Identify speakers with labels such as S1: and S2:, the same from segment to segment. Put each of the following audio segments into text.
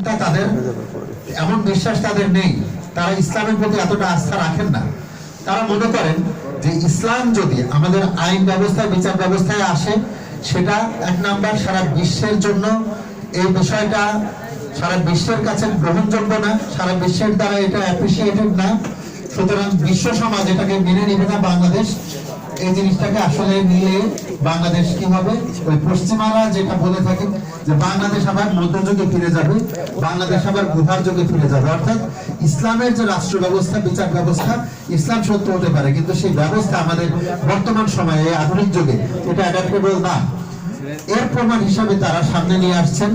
S1: এমনটা তাদের, এমন বিশ্বাস তাদের নেই। তারা ইসলামের প্রতি এতটা আস্থা রাখেন না। তারা মনে করেন যে ইসলাম যদি আমাদের আইন ব্যবস্থায়, বিচার ব্যবস্থায় আসে, সেটা এক নাম্বার সারা বিশ্বের জন্য এই বিষয়টা সারা বিশ্বের কাছে গ্রহণযোগ্য না, সারা বিশ্বের দ্বারা এটা অ্যাপ্রিসিয়েটেড না। সুতরাং বিশ্ব সমাজ এটাকে মেনে নেবে না। বাংলাদেশ এই জিনিসটাকে আসলে নিলে বাংলাদেশ কি হবে, ওই পশ্চিমারা যেটা বলে থাকে যে বাংলাদেশ আবার মধ্যযুগে ফিরে যাবে, বাংলাদেশ আবার গুহার যুগে ফিরে যাবে। অর্থাৎ ইসলামের যে রাষ্ট্র ব্যবস্থা, বিচার ব্যবস্থা, ইসলাম সত্য হতে পারে, কিন্তু সেই ব্যবস্থা আমাদের বর্তমান সময়ে আধুনিক যুগে এটা অ্যাডাপ্টেবল না। এর প্রমাণ হিসাবে তারা সামনে নিয়ে আসছেন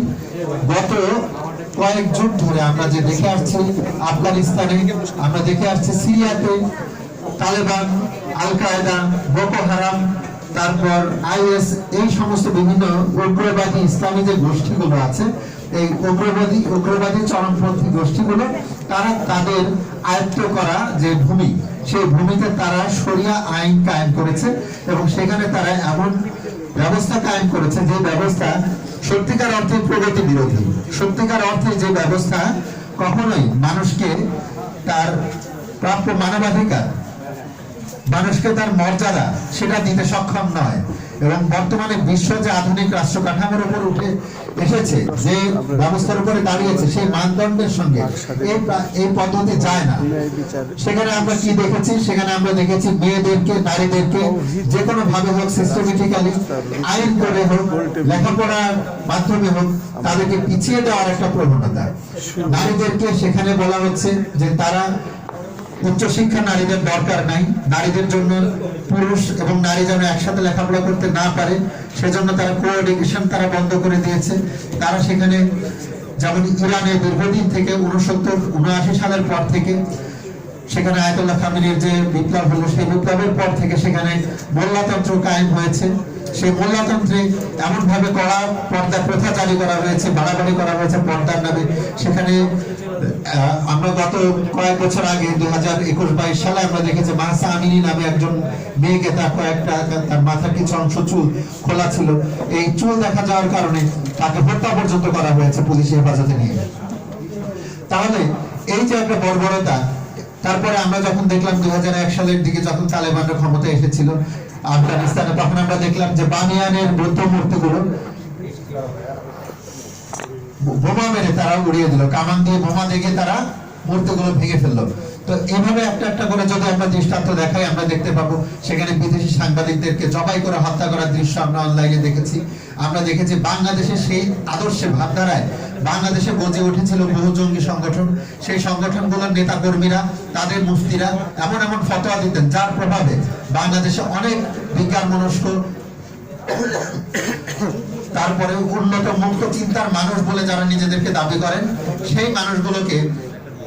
S1: গত কয়েক যুগ ধরে আমরা যে দেখে আসছি আফগানিস্তানে, আমরা দেখে আসছি সিরিয়াতে, তালেবান, আল কায়দা, বোকো হারাম, তারপর আইএস, এই সমস্ত বিভিন্ন উগ্রবাদী ইসলামী যে গোষ্ঠীগুলো আছে, এই উগ্রবাদী চরমপন্থী গোষ্ঠীগুলো তারা তাদের আয়ত্ত করা যে ভূমি, সেই ভূমিতে তারা শরিয়া আইন কায়েম করেছে এবং সেখানে তারা এমন ব্যবস্থা কায়েম করেছে যে ব্যবস্থা সত্যিকার অর্থে প্রগতি বিরোধী, সত্যিকার অর্থে যে ব্যবস্থা কখনোই মানুষকে তার প্রাপ্য মানবাধিকার, মানুষকে তার মর্যাদা সেটা দিতে সক্ষম নয়। এবং বর্তমানে বিশ্ব যে আধুনিক রাষ্ট্র কাঠামোর উপর উঠে এসেছে, যে ব্যবস্থার উপরে দাঁড়িয়েছে, সেই মানদণ্ডের সঙ্গে এই পদ্ধতি যায় না। সেখানে আমরা কি দেখেছি? সেখানে আমরা দেখেছি মেয়েদেরকে, নারীদেরকে যে কোনো ভাবে হোক, সিস্টেমেটিক্যালি আইন করে হোক, লেখাপড়ার মাধ্যমে হোক, তাদেরকে পিছিয়ে দেওয়ার একটা প্রবণতা। নারীদেরকে সেখানে বলা হচ্ছে যে তারা উচ্চশিক্ষা নারীদের দরকার নাই, নারীদের জন্য পুরুষ এবং নারী যেন একসাথে লেখাপড়া করতে না পারে সেজন্য তারা কো-এডুকেশন তারা বন্ধ করে দিয়েছে। তারা সেখানে যেমন ইরানে দীর্ঘদিন থেকে 79 সালের পর থেকে সেখানে আয়াতুল্লাহ খামেনির যে বিপ্লব হলো, সেই বিপ্লবের পর থেকে সেখানে মোল্লাতন্ত্র কায়েম হয়েছে। সেই মোল্লাতন্ত্রে এমন ভাবে কড়া পর্দা প্রথা জারি করা হয়েছে, বাড়াবাড়ি করা হয়েছে পর্দার নামে। সেখানে আমরা গত কয়েক বছর আগে 2021-22 সালে আমরা দেখেছি মাহসা আমিনী নামে একজন মেয়েকে তার মাথার কিছু অংশ চুল খোলা ছিল, এই চুল দেখা যাওয়ার কারণে তাকে হত্যা পর্যন্ত করা হয়েছে পুলিশের হেফাজতে নিয়ে। তাহলে এই যে একটা বর্বরতা, তারপরে আমরা যখন দেখলাম 2001 সালের দিকে যখন তালেবানরা ক্ষমতায় এসেছিল আফগানিস্তানে, তখন আমরা দেখলাম যে বামিয়ানের বৌদ্ধ মূর্তিগুলো বোমা মেরে তারা উড়িয়ে দিল, কামান দিয়ে বোমা দেখে তারা মূর্তিগুলো ভেঙে ফেললো। তো এভাবে একটা একটা করে যদি আমরা দৃষ্টান্ত দেখাই, আমরা দেখতে পাবো সেখানে বিদেশি সাংবাদিকদেরকে জবাই করে হত্যা করার দৃশ্য আমরা অনলাইনে দেখেছি। আমরা দেখেছি বাংলাদেশের সেই আদর্শে ভাবধারায় বাংলাদেশে গজে উঠেছিল বহু জঙ্গি সংগঠন, সেই সংগঠনগুলোর নেতা কর্মীরা, তাদের মুফতিরা এমন এমন ফতোয়া দিতেন যার প্রভাবে বাংলাদেশে অনেক বিজ্ঞান মনস্ক, তারপরে উন্নত মুক্ত চিন্তার মানুষ বলে যারা নিজেদেরকে দাবি করেন, সেই মানুষগুলোকে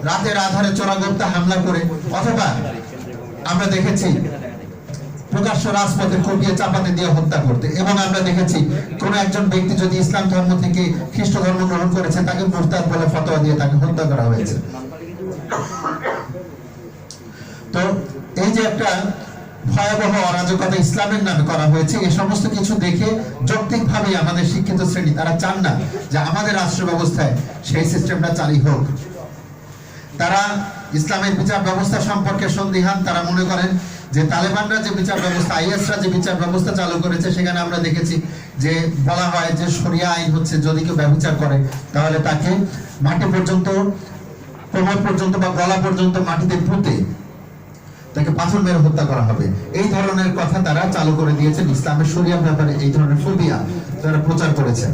S1: রাতের আধারে চোরাগোপ্তা হামলা করে, অথবা আমরা দেখেছি প্রকাশ্য রাজপথে কটিয়ে চাপাতে দিয়ে হত্যা করতে। এবং আমরা দেখেছি কোন একজন ব্যক্তি যদি ইসলাম ধর্ম থেকে খ্রিস্ট ধর্ম গ্রহণ করেছে, তাকে মুরতাদ বলে ফতোয়া দিয়ে তাকে হত্যা করা হয়েছে। তো এই যে একটা ভয়াবহ অরাজকতা ইসলামের নামে করা হয়েছে, এই সমস্ত কিছু দেখে যৌক্তিকভাবে আমাদের শিক্ষিত শ্রেণী তারা চান না যে আমাদের রাষ্ট্র ব্যবস্থায় সেই সিস্টেমটা চালু হোক। তারা ইসলামের বিচার ব্যবস্থা সম্পর্কে সন্দিহান। তারা মনে করেন যে তালেবানরা যে বিচার ব্যবস্থা, আইএসরা যে বিচার ব্যবস্থা চালু করেছে, সেখানে আমরা দেখেছি যে বলা হয় যে শরিয়া আইন হচ্ছে যদি কেউ ব্যভিচার করে তাহলে তাকে মাটি পর্যন্ত, কোমর পর্যন্ত বা গলা পর্যন্ত মাটিতে পুঁতে তাকে পাথর মেরে হত্যা করা হবে। এই ধরনের কথা তারা চালু করে দিয়েছেন। ইসলামের শরিয়ার ব্যাপারে এই ধরনের ফোবিয়া তারা প্রচার করেছেন।